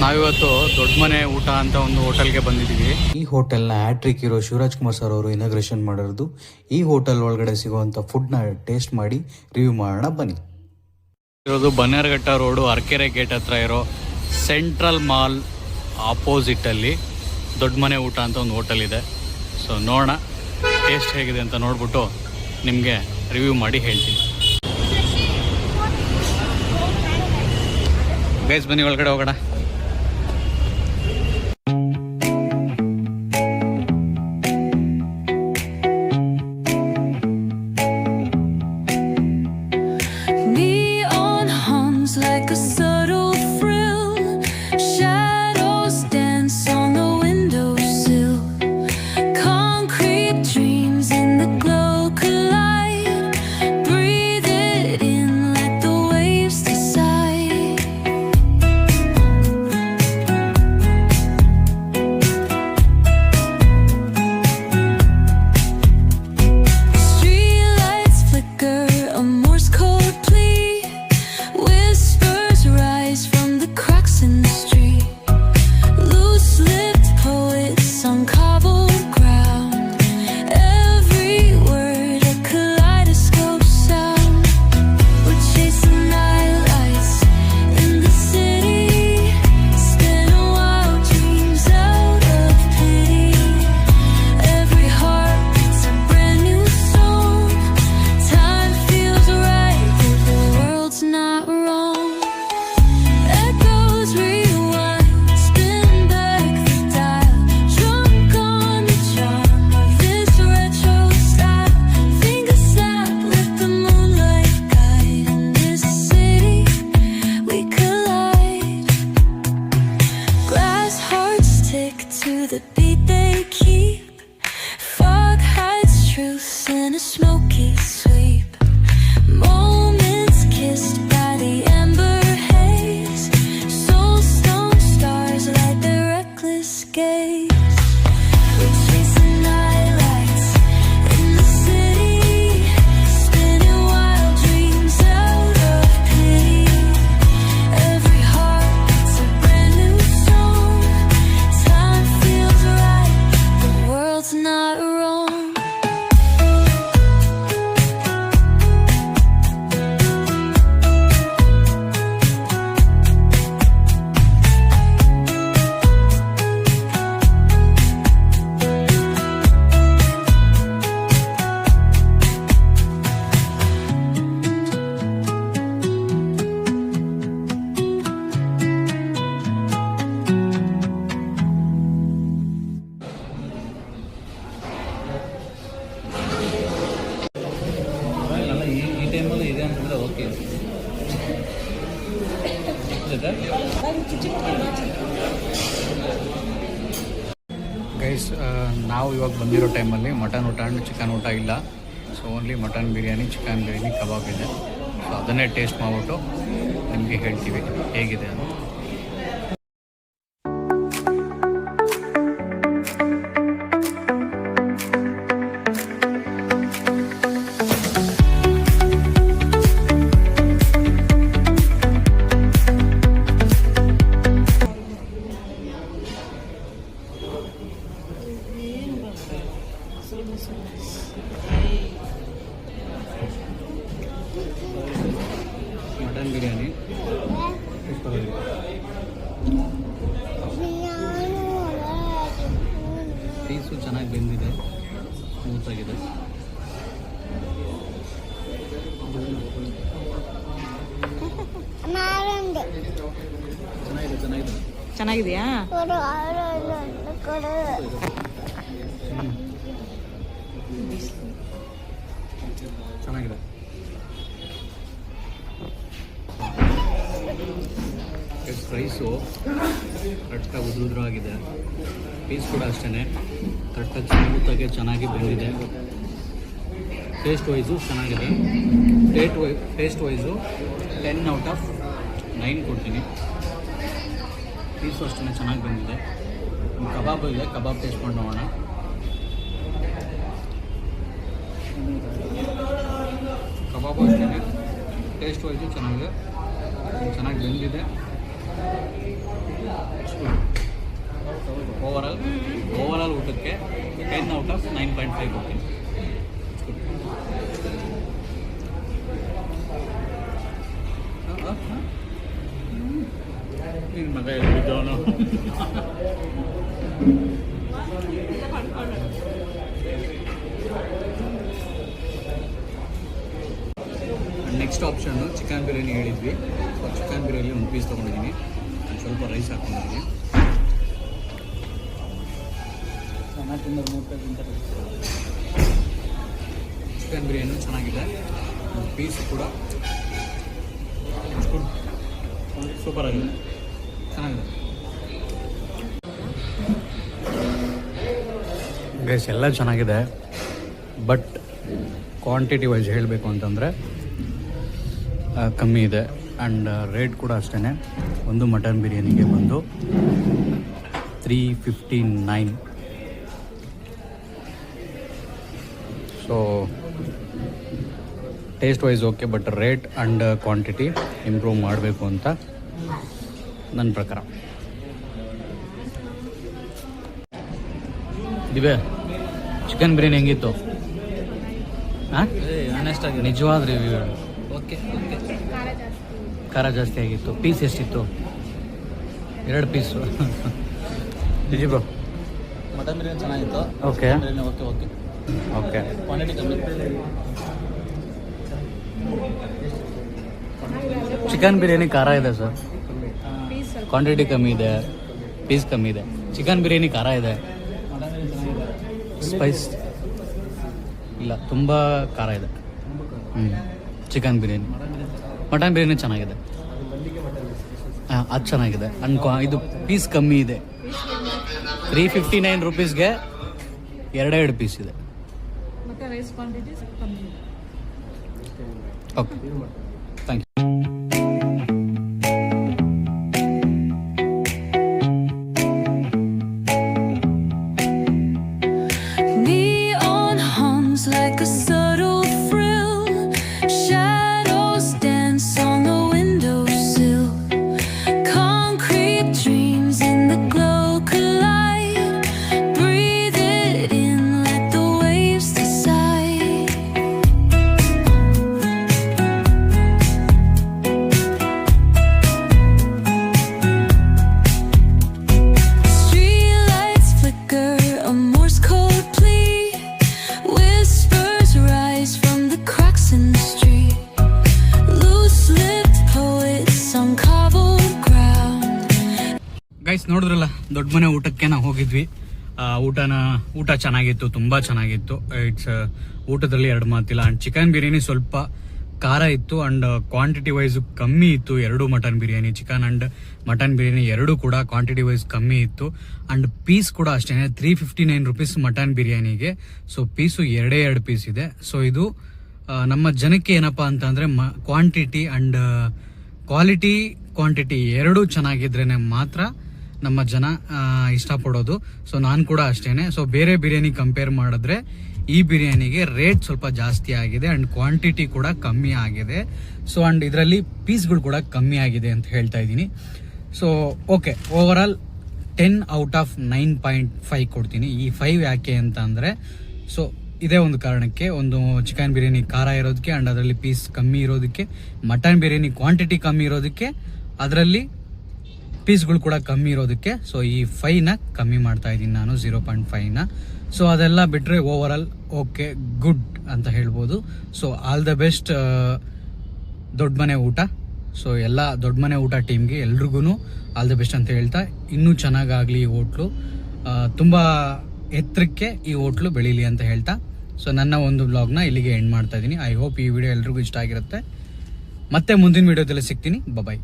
ನಾವಿವತ್ತು ದೊಡ್ಡ ಮನೆ ಊಟ ಅಂತ ಒಂದು ಹೋಟೆಲ್ಗೆ ಬಂದಿದ್ದೀವಿ. ಈ ಹೋಟೆಲ್ನ hat-trick hero Shivaraj Kumar sir ಅವರು ಇನಾಗ್ರೇಷನ್ ಮಾಡಿರೋದು. ಈ ಹೋಟೆಲ್ ಒಳಗಡೆ ಸಿಗುವಂಥ ಫುಡ್ನ ಟೇಸ್ಟ್ ಮಾಡಿ ರಿವ್ಯೂ ಮಾಡೋಣ ಬನ್ನಿ. ಇರೋದು ಬನ್ನೇರಘಟ್ಟ ರೋಡು ಅರಕೆರೆ ಗೇಟ್ ಹತ್ರ ಇರೋ ಸೆಂಟ್ರಲ್ ಮಾಲ್ ಆಪೋಸಿಟಲ್ಲಿ ದೊಡ್ಡ ಮನೆ ಊಟ ಅಂತ ಒಂದು ಹೋಟೆಲ್ ಇದೆ. ಸೊ ನೋಡೋಣ ಟೇಸ್ಟ್ ಹೇಗಿದೆ ಅಂತ ನೋಡ್ಬಿಟ್ಟು ನಿಮಗೆ ರಿವ್ಯೂ ಮಾಡಿ ಹೇಳ್ತೀನಿ. ಗೈಸ್ ಬನ್ನಿ ಒಳಗಡೆ ಹೋಗೋಣ. ಗೈಸ್ ನಾವು ಇವಾಗ ಬಂದಿರೋ ಟೈಮಲ್ಲಿ ಮಟನ್ ಊಟ ಆ್ಯಂಡ್ ಚಿಕನ್ ಊಟ ಇಲ್ಲ. So only mutton biryani, chicken biryani, kebab ಇದೆ. ಸೊ ಅದನ್ನೇ ಟೇಸ್ಟ್ ಮಾಡಿಬಿಟ್ಟು ನಿಮಗೆ ಹೇಳ್ತೀವಿ ಹೇಗಿದೆ ಅಂತ. ಮಟನ್ ಬಿರಿಯಾನಿ ಪೀಸು ಚೆನ್ನಾಗಿ ಬೆಂದಿದೆ, ಸ್ಮೂತಾಗಿದೆ. ಚೆನ್ನಾಗಿದೆಯಾ? ಚೆನ್ನಾಗಿದೆ. ರೈಸು ಕರೆಕ್ಟಾಗಿ ಉದುರುದ್ರಾಗಿದೆ. ಪೀಸ್ ಕೂಡ ಅಷ್ಟೇ ಕರೆಕ್ಟಾಗಿ ಸ್ಮೂತಾಗಿ ಚೆನ್ನಾಗಿ ಬೆಂದಿದೆ. ಟೇಸ್ಟ್ ವೈಸು ಚೆನ್ನಾಗಿದೆ. ಟೇಸ್ಟ್ ವೈಸು 10/9 ಕೊಡ್ತೀನಿ. ಪೀಸು ಅಷ್ಟೇ ಚೆನ್ನಾಗಿ ಬಂದಿದೆ. ಕಬಾಬ್ ಇದೆ, ಕಬಾಬ್ ಟೇಸ್ಟ್ ಮಾಡಿ ನೋಡೋಣ. ಕಬಾಬು ಅಷ್ಟೇ ಟೇಸ್ಟ್ ವೈಸು ಚೆನ್ನಾಗಿದೆ, ಚೆನ್ನಾಗಿ ಬೆಂದಿದೆ. 9.5 ಕೊಡ್ತೀನಿ. ನಿನ್ನ ಮಗ ಎಲ್ಲಿದ್ದವನು? ನೆಕ್ಸ್ಟ್ ಆಪ್ಷನ್ನು ಚಿಕನ್ ಬಿರಿಯಾನಿ ಹೇಳಿದ್ವಿ. ಸೊ ಚಿಕನ್ ಬಿರಿಯಾನಿ ಒಂದು ಪೀಸ್ ತೊಗೊಂಡಿದ್ದೀನಿ, ಸ್ವಲ್ಪ ರೈಸ್ ಹಾಕ್ಕೊಂಡಿದ್ದೀನಿ. ಚಿಕನ್ ಬಿರಿಯಾನಿ ಚೆನ್ನಾಗಿದೆ, ಪೀಸ್ ಕೂಡ ಸೂಪರ್ ಆಗಿದೆ, ಚೆನ್ನಾಗಿದೆ. ಗೈಸ್ ಎಲ್ಲ ಚೆನ್ನಾಗಿದೆ, ಬಟ್ ಕ್ವಾಂಟಿಟಿ ವೈಸ್ ಹೇಳಬೇಕು ಅಂತಂದರೆ ಕಮ್ಮಿ ಇದೆ. ಆ್ಯಂಡ್ ರೇಟ್ ಕೂಡ ಅಷ್ಟೇ. ಒಂದು ಮಟನ್ ಬಿರಿಯಾನಿಗೆ ಬಂದು 359. So taste wise okay, but rate and quantity improve ಮಾಡಬೇಕು ಅಂತ ನನ್ನ ಪ್ರಕಾರ. ದಿವ್ಯಾ, ಚಿಕನ್ ಬಿರಿಯಾನಿ ಹೆಂಗಿತ್ತು? ಹಾಂ, ನಿಜವಾದ ರಿವ್ಯೂ ಹೇಳು. ಓಕೆ, ಖಾರ ಜಾಸ್ತಿ ಆಗಿತ್ತು. ಪೀಸ್ ಎಷ್ಟಿತ್ತು? 2 ಪೀಸು. ನಿಜ ಬ್ರೋ, ಮಟನ್ ಬಿರಿಯಾನಿ ಚೆನ್ನಾಗಿತ್ತು. Okay okay okay okay. Quantity ಕಮ್ಮಿ. ಚಿಕನ್ ಬಿರಿಯಾನಿ ಖಾರ ಇದೆ ಸರ್, ಕ್ವಾಂಟಿಟಿ ಕಮ್ಮಿ ಇದೆ, ಪೀಸ್ ಕಮ್ಮಿ ಇದೆ. ಚಿಕನ್ ಬಿರಿಯಾನಿ ಖಾರ ಇದೆ, ಮಟನ್ ಬಿರಿಯಾನಿ ಚೆನ್ನಾಗಿದೆ. ಸ್ಪೈಸ್ ಇಲ್ಲ, ತುಂಬ ಖಾರ ಇದೆ. ಚಿಕನ್ ಬಿರಿಯಾನಿ, ಮಟನ್ ಬಿರಿಯಾನಿ ಚೆನ್ನಾಗಿದೆ, ಅದು ಚೆನ್ನಾಗಿದೆ. ಅಂಡ್ ಇದು ಪೀಸ್ ಕಮ್ಮಿ ಇದೆ. 359 ರುಪೀಸ್ಗೆ 2 ಪೀಸ್ ಇದೆ. ಮತ್ತೆ ರೈಸ್ ಕ್ವಾಂಟಿಟಿ ಕಮ್ಮಿ ಇದೆ. Okay, thank you. Neon hums like a subtle thrill. Shadows dance on the windowsill. Concrete dreams in the glow collide. Breathe it in, let the waves decide. Streetlights flicker, a Morse code plea. Whispers rise from the cracks in the street. Loose-lipped poets on cobbled ground. Guys, ನೋಡಿದ್ರಲ್ಲ, ದೊಡ್ಡ ಮನೆ ಊಟಕ್ಕೆ ನಾವು ಹೋಗಿದ್ವಿ. ಊಟ ಚೆನ್ನಾಗಿತ್ತು, ತುಂಬ ಚೆನ್ನಾಗಿತ್ತು. ಇಟ್ಸ್ ಊಟದಲ್ಲಿ 2 ಮಾತಿಲ್ಲ. ಆ್ಯಂಡ್ ಚಿಕನ್ ಬಿರಿಯಾನಿ ಸ್ವಲ್ಪ ಖಾರ ಇತ್ತು, ಆ್ಯಂಡ್ ಕ್ವಾಂಟಿಟಿ ವೈಸ್ ಕಮ್ಮಿ ಇತ್ತು. 2 mutton biryani, chicken and mutton biryani 2 ಕೂಡ ಕ್ವಾಂಟಿಟಿ ವೈಸ್ ಕಮ್ಮಿ ಇತ್ತು. ಆ್ಯಂಡ್ ಪೀಸ್ ಕೂಡ ಅಷ್ಟೇ, 359 ರುಪೀಸ್ ಮಟನ್ ಬಿರಿಯಾನಿಗೆ. ಸೊ ಪೀಸು 2 ಪೀಸ್ ಇದೆ. ಸೊ ಇದು ನಮ್ಮ ಜನಕ್ಕೆ ಏನಪ್ಪ ಅಂತಂದರೆ ಕ್ವಾಂಟಿಟಿ ಆ್ಯಂಡ್ ಕ್ವಾಂಟಿಟಿ 2 ಚೆನ್ನಾಗಿದ್ರೇ ಮಾತ್ರ ನಮ್ಮ ಜನ ಇಷ್ಟಪಡೋದು. ಸೊ ನಾನು ಕೂಡ ಅಷ್ಟೇನೆ. ಸೊ ಬೇರೆ ಬಿರಿಯಾನಿ ಕಂಪೇರ್ ಮಾಡಿದ್ರೆ ಈ ಬಿರಿಯಾನಿಗೆ ರೇಟ್ ಸ್ವಲ್ಪ ಜಾಸ್ತಿ ಆಗಿದೆ ಆ್ಯಂಡ್ ಕ್ವಾಂಟಿಟಿ ಕೂಡ ಕಮ್ಮಿ ಆಗಿದೆ. ಸೊ ಆ್ಯಂಡ್ ಇದರಲ್ಲಿ ಪೀಸ್ಗಳು ಕೂಡ ಕಮ್ಮಿ ಆಗಿದೆ ಅಂತ ಹೇಳ್ತಾ ಇದ್ದೀನಿ. So okay, over all 10 out of 9.5 ಕೊಡ್ತೀನಿ. ಈ 5 ಯಾಕೆ ಅಂತ ಅಂದರೆ, ಸೊ ಇದೇ ಒಂದು ಕಾರಣಕ್ಕೆ. ಒಂದು ಚಿಕನ್ ಬಿರಿಯಾನಿ ಖಾರ ಇರೋದಕ್ಕೆ ಆ್ಯಂಡ್ ಅದರಲ್ಲಿ ಪೀಸ್ ಕಮ್ಮಿ ಇರೋದಕ್ಕೆ, ಮಟನ್ ಬಿರಿಯಾನಿ ಕ್ವಾಂಟಿಟಿ ಕಮ್ಮಿ ಇರೋದಕ್ಕೆ, ಅದರಲ್ಲಿ ಪೀಸ್ಗಳು ಕೂಡ ಕಮ್ಮಿ ಇರೋದಕ್ಕೆ. ಸೊ ಈ 5ನ ಕಮ್ಮಿ ಮಾಡ್ತಾ ಇದ್ದೀನಿ ನಾನು, 0.5ನ. ಸೊ ಅದೆಲ್ಲ ಬಿಟ್ಟರೆ ಓವರ್ ಆಲ್ ಓಕೆ, ಗುಡ್ ಅಂತ ಹೇಳ್ಬೋದು. ಸೊ ಆಲ್ ದ ಬೆಸ್ಟ್ ದೊಡ್ಡ ಮನೆ ಊಟ. ಸೊ ಎಲ್ಲ ದೊಡ್ಡ ಮನೆ ಊಟ ಟೀಮ್ಗೆ ಎಲ್ರಿಗೂ ಆಲ್ ದ ಬೆಸ್ಟ್ ಅಂತ ಹೇಳ್ತಾ, ಇನ್ನೂ ಚೆನ್ನಾಗಾಗಲಿ ಈ ಹೋಟ್ಲು, ತುಂಬ ಎತ್ತರಕ್ಕೆ ಈ ಹೋಟ್ಲು ಬೆಳೀಲಿ ಅಂತ ಹೇಳ್ತಾ, ಸೊ ನನ್ನ ಒಂದು ಬ್ಲಾಗ್ನ ಇಲ್ಲಿಗೆ ಎಂಡ್ ಮಾಡ್ತಾ ಇದ್ದೀನಿ. ಐ ಹೋಪ್ ಈ ವಿಡಿಯೋ ಎಲ್ರಿಗೂ ಇಷ್ಟ ಆಗಿರುತ್ತೆ. ಮತ್ತೆ ಮುಂದಿನ ವಿಡಿಯೋದಲ್ಲಿ ಸಿಗ್ತೀನಿ. ಬಾಯ್.